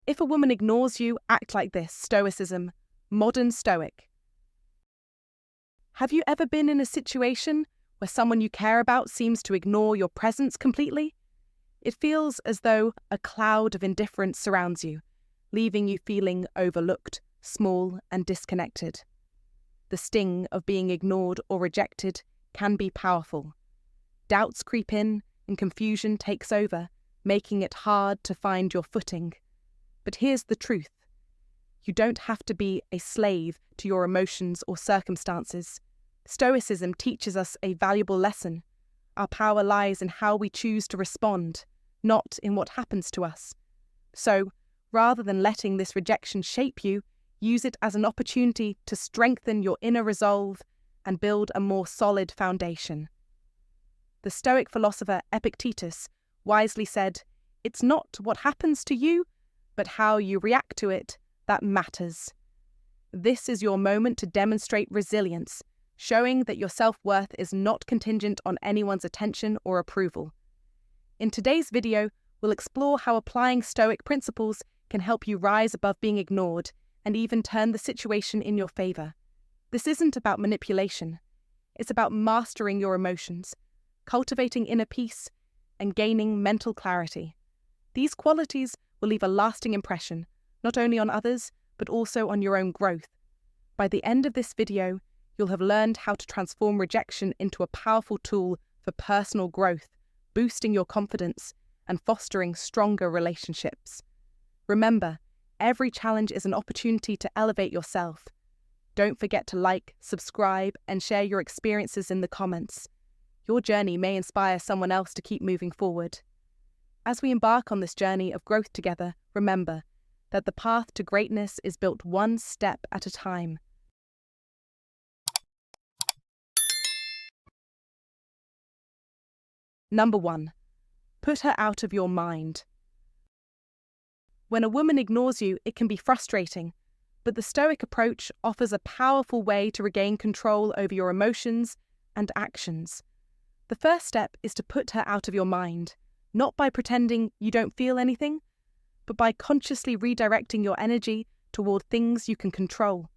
If a woman ignores you, act like this. Stoicism, modern Stoic. Have you ever been in a situation where someone you care about seems to ignore your presence completely? It feels as though a cloud of indifference surrounds you, leaving you feeling overlooked, small, and disconnected. The sting of being ignored or rejected can be powerful. Doubts creep in and confusion takes over, making it hard to find your footing. But here's the truth. You don't have to be a slave to your emotions or circumstances. Stoicism teaches us a valuable lesson. Our power lies in how we choose to respond, not in what happens to us. So, rather than letting this rejection shape you, use it as an opportunity to strengthen your inner resolve and build a more solid foundation. The Stoic philosopher Epictetus wisely said, "It's not what happens to you, but how you react to it that matters." This is your moment to demonstrate resilience, showing that your self-worth is not contingent on anyone's attention or approval. In today's video, we'll explore how applying Stoic principles can help you rise above being ignored and even turn the situation in your favor. This isn't about manipulation. It's about mastering your emotions, cultivating inner peace, and gaining mental clarity. These qualities will leave a lasting impression, not only on others, but also on your own growth. By the end of this video, you'll have learned how to transform rejection into a powerful tool for personal growth, boosting your confidence and fostering stronger relationships. Remember, every challenge is an opportunity to elevate yourself. Don't forget to like, subscribe, and share your experiences in the comments. Your journey may inspire someone else to keep moving forward. As we embark on this journey of growth together, remember that the path to greatness is built one step at a time. Number 1. Put her out of your mind. When a woman ignores you, it can be frustrating, but the Stoic approach offers a powerful way to regain control over your emotions and actions. The first step is to put her out of your mind, not by pretending you don't feel anything, but by consciously redirecting your energy toward things you can control.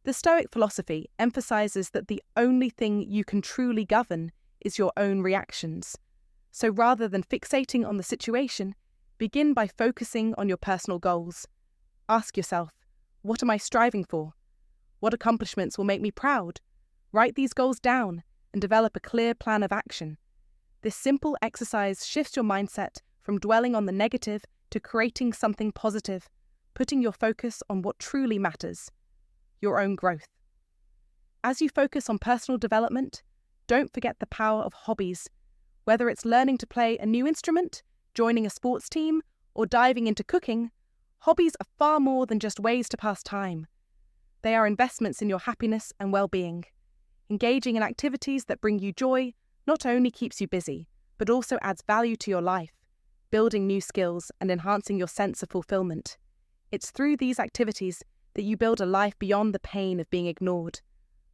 The Stoic philosophy emphasizes that the only thing you can truly govern is your own reactions. So rather than fixating on the situation, begin by focusing on your personal goals. Ask yourself, what am I striving for? What accomplishments will make me proud? Write these goals down and develop a clear plan of action. This simple exercise shifts your mindset from dwelling on the negative to creating something positive, putting your focus on what truly matters, your own growth. As you focus on personal development, don't forget the power of hobbies. Whether it's learning to play a new instrument, joining a sports team, or diving into cooking, hobbies are far more than just ways to pass time. They are investments in your happiness and well-being. Engaging in activities that bring you joy not only keeps you busy, but also adds value to your life, building new skills and enhancing your sense of fulfillment. It's through these activities that you build a life beyond the pain of being ignored,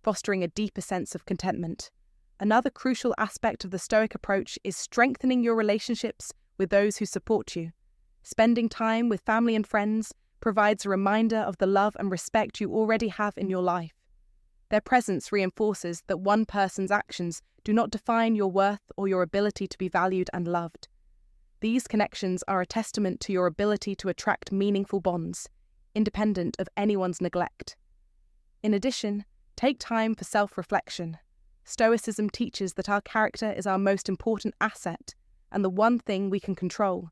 fostering a deeper sense of contentment. Another crucial aspect of the Stoic approach is strengthening your relationships with those who support you. Spending time with family and friends provides a reminder of the love and respect you already have in your life. Their presence reinforces that one person's actions do not define your worth or your ability to be valued and loved. These connections are a testament to your ability to attract meaningful bonds, independent of anyone's neglect. In addition, take time for self-reflection. Stoicism teaches that our character is our most important asset and the one thing we can control.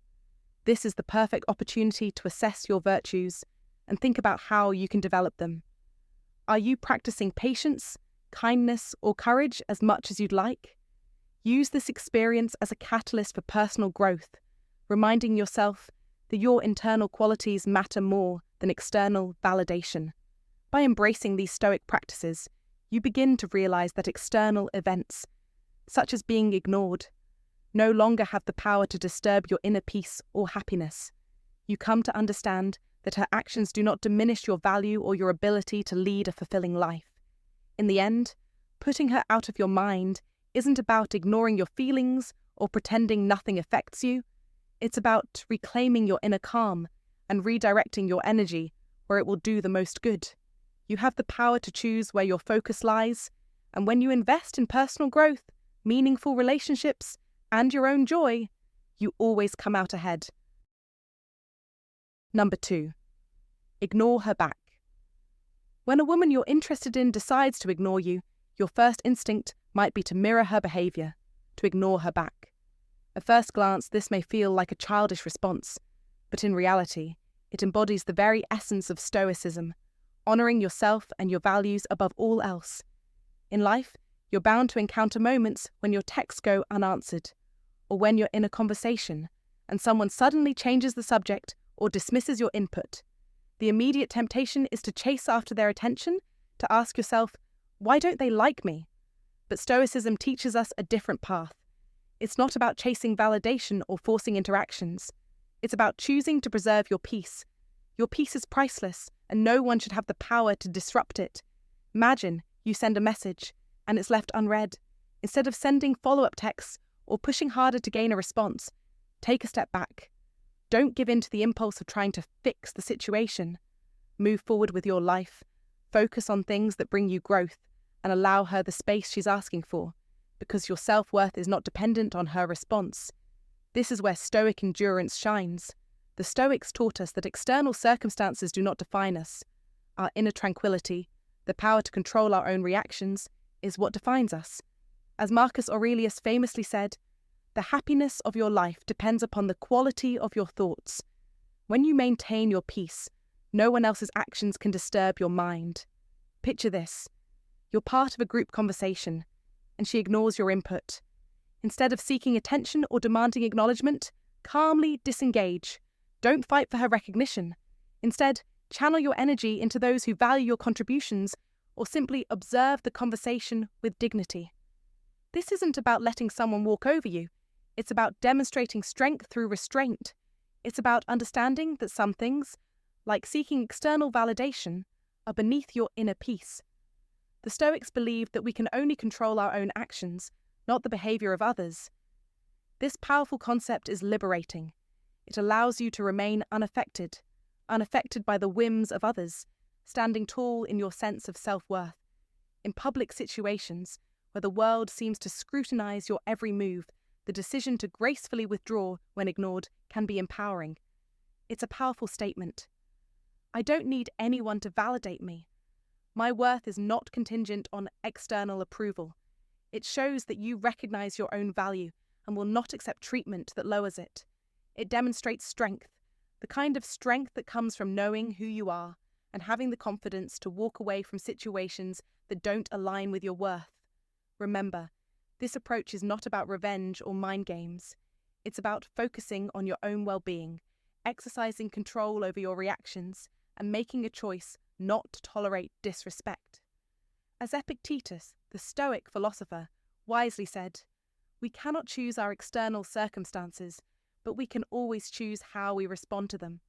This is the perfect opportunity to assess your virtues and think about how you can develop them. Are you practicing patience, kindness, or courage as much as you'd like? Use this experience as a catalyst for personal growth, reminding yourself that your internal qualities matter more than external validation. By embracing these Stoic practices, you begin to realize that external events, such as being ignored, no longer have the power to disturb your inner peace or happiness. You come to understand that her actions do not diminish your value or your ability to lead a fulfilling life. In the end, putting her out of your mind isn't about ignoring your feelings or pretending nothing affects you. It's about reclaiming your inner calm and redirecting your energy where it will do the most good. You have the power to choose where your focus lies, and when you invest in personal growth, meaningful relationships, and your own joy, you always come out ahead. Number 2. Ignore her back. When a woman you're interested in decides to ignore you, your first instinct might be to mirror her behavior, to ignore her back. At first glance, this may feel like a childish response, but in reality, it embodies the very essence of Stoicism, honoring yourself and your values above all else. In life, you're bound to encounter moments when your texts go unanswered, or when you're in a conversation and someone suddenly changes the subject or dismisses your input. The immediate temptation is to chase after their attention, to ask yourself, why don't they like me? But Stoicism teaches us a different path. It's not about chasing validation or forcing interactions. It's about choosing to preserve your peace. Your peace is priceless, and no one should have the power to disrupt it. Imagine you send a message, and it's left unread. Instead of sending follow-up texts or pushing harder to gain a response, take a step back. Don't give in to the impulse of trying to fix the situation. Move forward with your life. Focus on things that bring you growth, and allow her the space she's asking for, because your self-worth is not dependent on her response. This is where Stoic endurance shines. The Stoics taught us that external circumstances do not define us. Our inner tranquility, the power to control our own reactions, is what defines us. As Marcus Aurelius famously said, the happiness of your life depends upon the quality of your thoughts. When you maintain your peace, no one else's actions can disturb your mind. Picture this. You're part of a group conversation, and she ignores your input. Instead of seeking attention or demanding acknowledgement, calmly disengage. Don't fight for her recognition. Instead, channel your energy into those who value your contributions, or simply observe the conversation with dignity. This isn't about letting someone walk over you. It's about demonstrating strength through restraint. It's about understanding that some things, like seeking external validation, are beneath your inner peace. The Stoics believed that we can only control our own actions, not the behavior of others. This powerful concept is liberating. It allows you to remain unaffected by the whims of others, standing tall in your sense of self-worth. In public situations, where the world seems to scrutinize your every move, the decision to gracefully withdraw when ignored can be empowering. It's a powerful statement. I don't need anyone to validate me. My worth is not contingent on external approval. It shows that you recognize your own value and will not accept treatment that lowers it. It demonstrates strength, the kind of strength that comes from knowing who you are and having the confidence to walk away from situations that don't align with your worth. Remember, this approach is not about revenge or mind games. It's about focusing on your own well-being, exercising control over your reactions, and making a choice not to tolerate disrespect. As Epictetus, the Stoic philosopher, wisely said, we cannot choose our external circumstances, but we can always choose how we respond to them.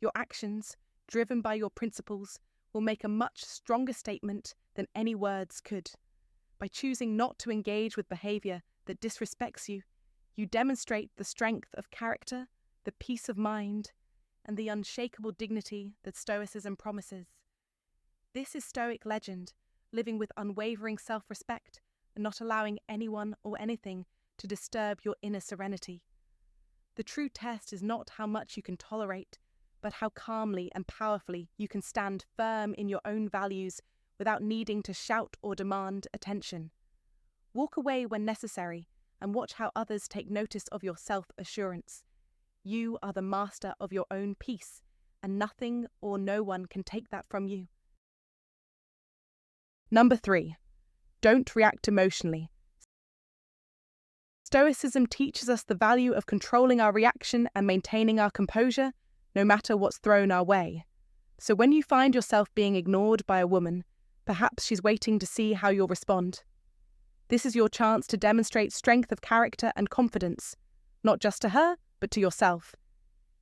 Your actions, driven by your principles, will make a much stronger statement than any words could. By choosing not to engage with behavior that disrespects you, you demonstrate the strength of character, the peace of mind, and the unshakable dignity that Stoicism promises. This is Stoic legend, living with unwavering self-respect and not allowing anyone or anything to disturb your inner serenity. The true test is not how much you can tolerate, but how calmly and powerfully you can stand firm in your own values without needing to shout or demand attention. Walk away when necessary and watch how others take notice of your self-assurance. You are the master of your own peace, and nothing or no one can take that from you. Number 3. Don't react emotionally. Stoicism teaches us the value of controlling our reaction and maintaining our composure, no matter what's thrown our way. So when you find yourself being ignored by a woman, perhaps she's waiting to see how you'll respond. This is your chance to demonstrate strength of character and confidence, not just to her, but to yourself.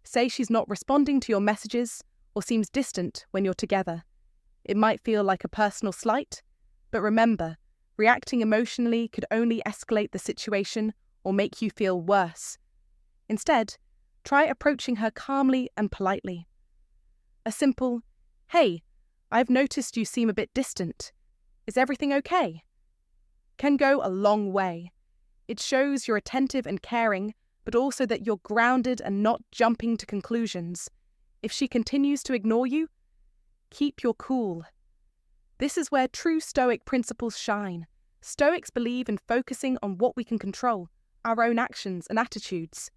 Say she's not responding to your messages or seems distant when you're together. It might feel like a personal slight, but remember, reacting emotionally could only escalate the situation or make you feel worse. Instead, Try approaching her calmly and politely. A simple, "Hey, I've noticed you seem a bit distant. Is everything okay?" can go a long way. It shows you're attentive and caring, but also that you're grounded and not jumping to conclusions. If she continues to ignore you, keep your cool. This is where true Stoic principles shine. Stoics believe in focusing on what we can control, our own actions and attitudes.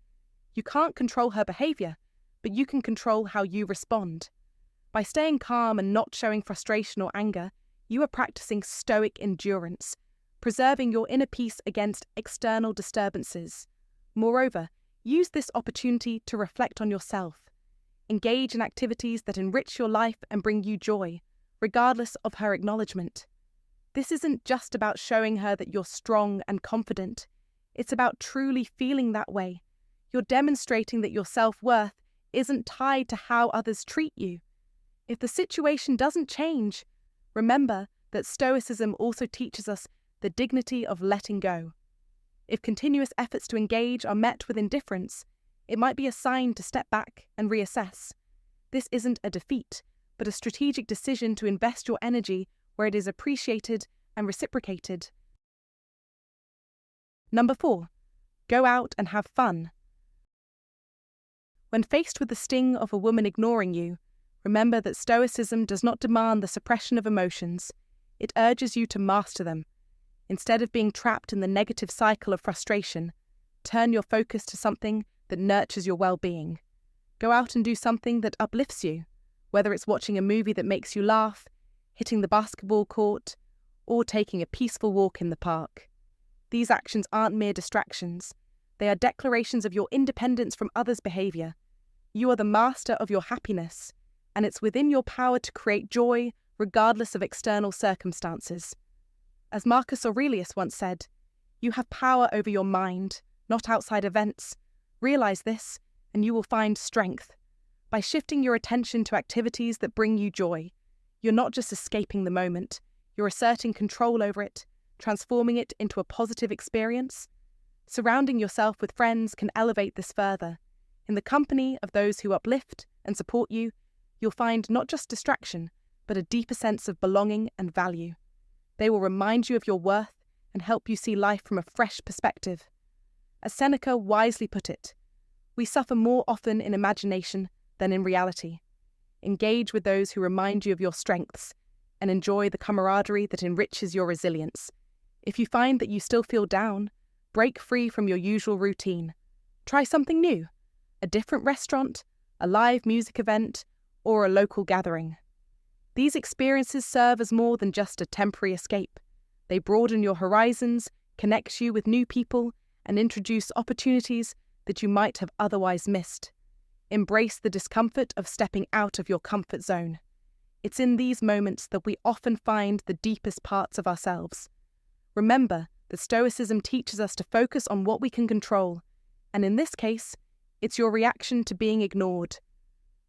You can't control her behavior, but you can control how you respond. By staying calm and not showing frustration or anger, you are practicing Stoic endurance, preserving your inner peace against external disturbances. Moreover, use this opportunity to reflect on yourself. Engage in activities that enrich your life and bring you joy, regardless of her acknowledgement. This isn't just about showing her that you're strong and confident. It's about truly feeling that way. You're demonstrating that your self-worth isn't tied to how others treat you. If the situation doesn't change, remember that Stoicism also teaches us the dignity of letting go. If continuous efforts to engage are met with indifference, it might be a sign to step back and reassess. This isn't a defeat, but a strategic decision to invest your energy where it is appreciated and reciprocated. Number 4, go out and have fun. When faced with the sting of a woman ignoring you, remember that Stoicism does not demand the suppression of emotions. It urges you to master them. Instead of being trapped in the negative cycle of frustration, turn your focus to something that nurtures your well-being. Go out and do something that uplifts you, whether it's watching a movie that makes you laugh, hitting the basketball court, or taking a peaceful walk in the park. These actions aren't mere distractions. They are declarations of your independence from others' behavior. You are the master of your happiness, and it's within your power to create joy regardless of external circumstances. As Marcus Aurelius once said, "You have power over your mind, not outside events. Realize this, and you will find strength." By shifting your attention to activities that bring you joy, you're not just escaping the moment, you're asserting control over it, transforming it into a positive experience. Surrounding yourself with friends can elevate this further. In the company of those who uplift and support you, you'll find not just distraction, but a deeper sense of belonging and value. They will remind you of your worth and help you see life from a fresh perspective. As Seneca wisely put it, we suffer more often in imagination than in reality. Engage with those who remind you of your strengths and enjoy the camaraderie that enriches your resilience. If you find that you still feel down, break free from your usual routine. Try something new, a different restaurant, a live music event, or a local gathering. These experiences serve as more than just a temporary escape. They broaden your horizons, connect you with new people, and introduce opportunities that you might have otherwise missed. Embrace the discomfort of stepping out of your comfort zone. It's in these moments that we often find the deepest parts of ourselves. Remember that Stoicism teaches us to focus on what we can control, and in this case, it's your reaction to being ignored.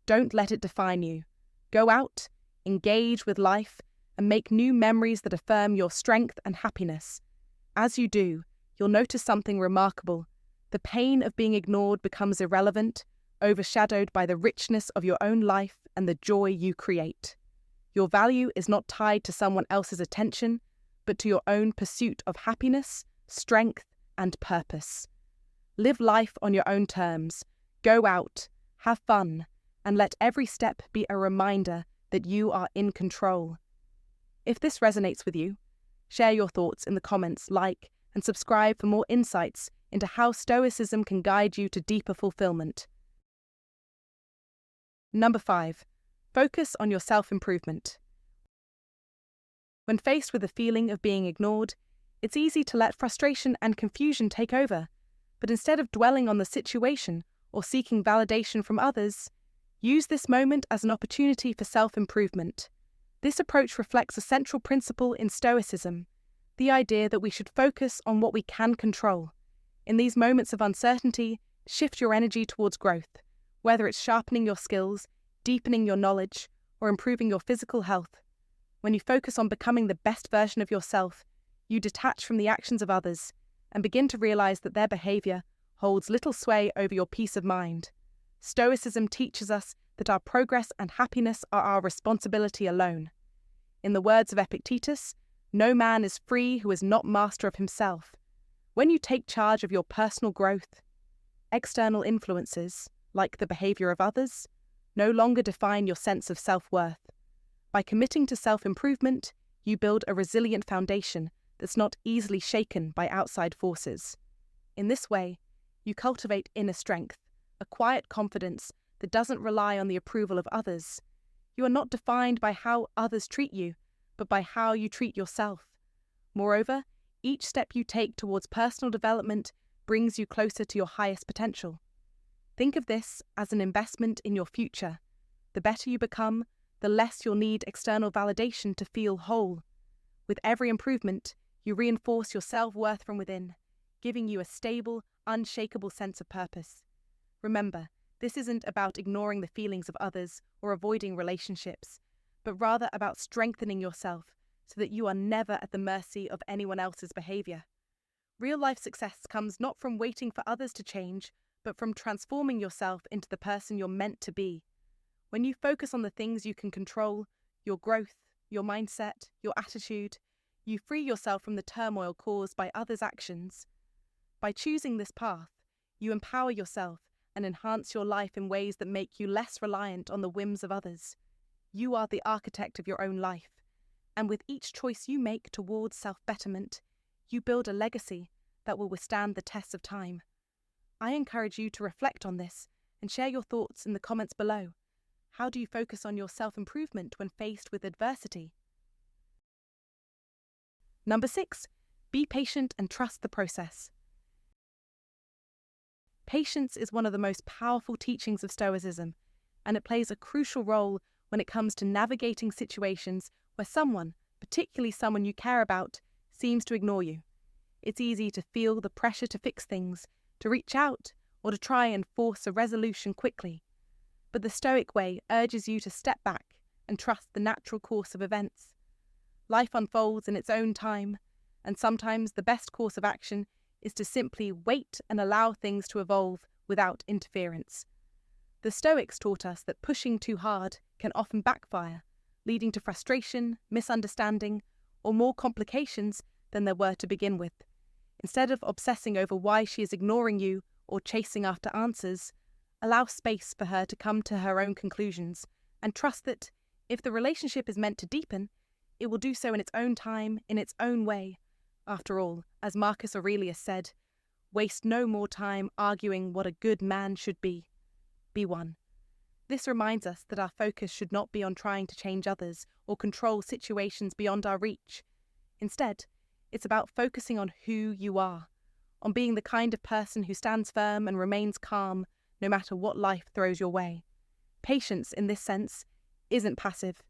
Don't let it define you. Go out, engage with life, and make new memories that affirm your strength and happiness. As you do, you'll notice something remarkable. The pain of being ignored becomes irrelevant, overshadowed by the richness of your own life and the joy you create. Your value is not tied to someone else's attention, but to your own pursuit of happiness, strength, and purpose. Live life on your own terms. Go out, have fun, and let every step be a reminder that you are in control. If this resonates with you, share your thoughts in the comments, like, and subscribe for more insights into how Stoicism can guide you to deeper fulfillment. Number 5. Focus on your self-improvement. When faced with the feeling of being ignored, it's easy to let frustration and confusion take over. But instead of dwelling on the situation or seeking validation from others, use this moment as an opportunity for self-improvement. This approach reflects a central principle in Stoicism, the idea that we should focus on what we can control. In these moments of uncertainty, shift your energy towards growth, whether it's sharpening your skills, deepening your knowledge, or improving your physical health. When you focus on becoming the best version of yourself, you detach from the actions of others and begin to realize that their behavior holds little sway over your peace of mind. Stoicism teaches us that our progress and happiness are our responsibility alone. In the words of Epictetus, no man is free who is not master of himself. When you take charge of your personal growth, external influences, like the behavior of others, no longer define your sense of self-worth. By committing to self-improvement, you build a resilient foundation that's not easily shaken by outside forces. In this way, you cultivate inner strength, a quiet confidence that doesn't rely on the approval of others. You are not defined by how others treat you, but by how you treat yourself. Moreover, each step you take towards personal development brings you closer to your highest potential. Think of this as an investment in your future. The better you become, the less you'll need external validation to feel whole. With every improvement, you reinforce your self-worth from within, giving you a stable, unshakable sense of purpose. Remember, this isn't about ignoring the feelings of others or avoiding relationships, but rather about strengthening yourself so that you are never at the mercy of anyone else's behavior. Real-life success comes not from waiting for others to change, but from transforming yourself into the person you're meant to be. When you focus on the things you can control, your growth, your mindset, your attitude, you free yourself from the turmoil caused by others' actions. By choosing this path, you empower yourself and enhance your life in ways that make you less reliant on the whims of others. You are the architect of your own life, and with each choice you make towards self-betterment, you build a legacy that will withstand the tests of time. I encourage you to reflect on this and share your thoughts in the comments below. How do you focus on your self-improvement when faced with adversity? Number 6, be patient and trust the process. Patience is one of the most powerful teachings of Stoicism, and it plays a crucial role when it comes to navigating situations where someone, particularly someone you care about, seems to ignore you. It's easy to feel the pressure to fix things, to reach out, or to try and force a resolution quickly. But the Stoic way urges you to step back and trust the natural course of events. Life unfolds in its own time, and sometimes the best course of action is to simply wait and allow things to evolve without interference. The Stoics taught us that pushing too hard can often backfire, leading to frustration, misunderstanding, or more complications than there were to begin with. Instead of obsessing over why she is ignoring you or chasing after answers, allow space for her to come to her own conclusions, and trust that, if the relationship is meant to deepen, it will do so in its own time, in its own way. After all, as Marcus Aurelius said, waste no more time arguing what a good man should be. Be one. This reminds us that our focus should not be on trying to change others or control situations beyond our reach. Instead, it's about focusing on who you are, on being the kind of person who stands firm and remains calm no matter what life throws your way. Patience, in this sense, isn't passive.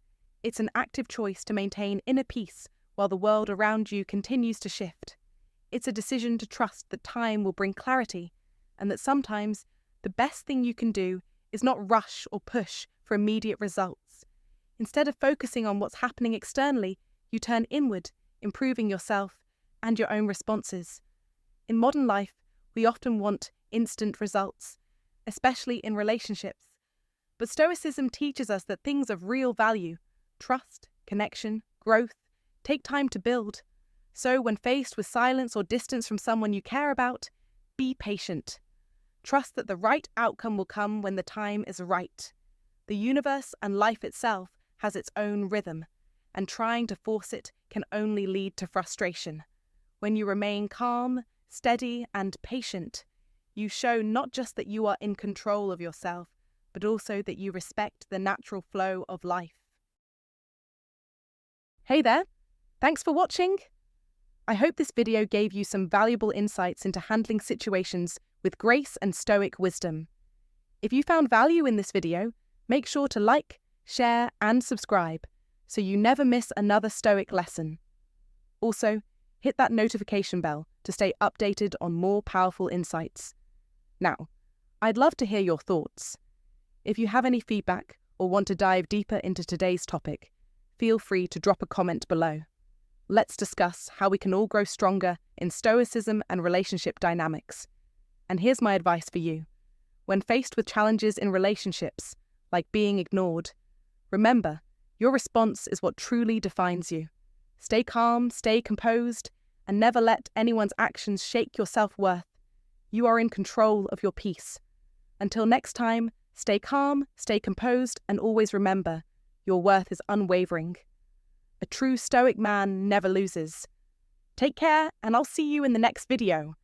It's an active choice to maintain inner peace while the world around you continues to shift. It's a decision to trust that time will bring clarity, and that sometimes the best thing you can do is not rush or push for immediate results. Instead of focusing on what's happening externally, you turn inward, improving yourself and your own responses. In modern life, we often want instant results, especially in relationships. But Stoicism teaches us that things of real value, trust, connection, growth, take time to build. So when faced with silence or distance from someone you care about, be patient. Trust that the right outcome will come when the time is right. The universe and life itself has its own rhythm, and trying to force it can only lead to frustration. When you remain calm, steady, and patient, you show not just that you are in control of yourself, but also that you respect the natural flow of life. Hey there! Thanks for watching! I hope this video gave you some valuable insights into handling situations with grace and Stoic wisdom. If you found value in this video, make sure to like, share, and subscribe so you never miss another Stoic lesson. Also, hit that notification bell to stay updated on more powerful insights. Now, I'd love to hear your thoughts. If you have any feedback or want to dive deeper into today's topic, feel free to drop a comment below. Let's discuss how we can all grow stronger in Stoicism and relationship dynamics. And here's my advice for you. When faced with challenges in relationships, like being ignored, remember, your response is what truly defines you. Stay calm, stay composed, and never let anyone's actions shake your self-worth. You are in control of your peace. Until next time, stay calm, stay composed, and always remember, your worth is unwavering. A true Stoic man never loses. Take care, and I'll see you in the next video.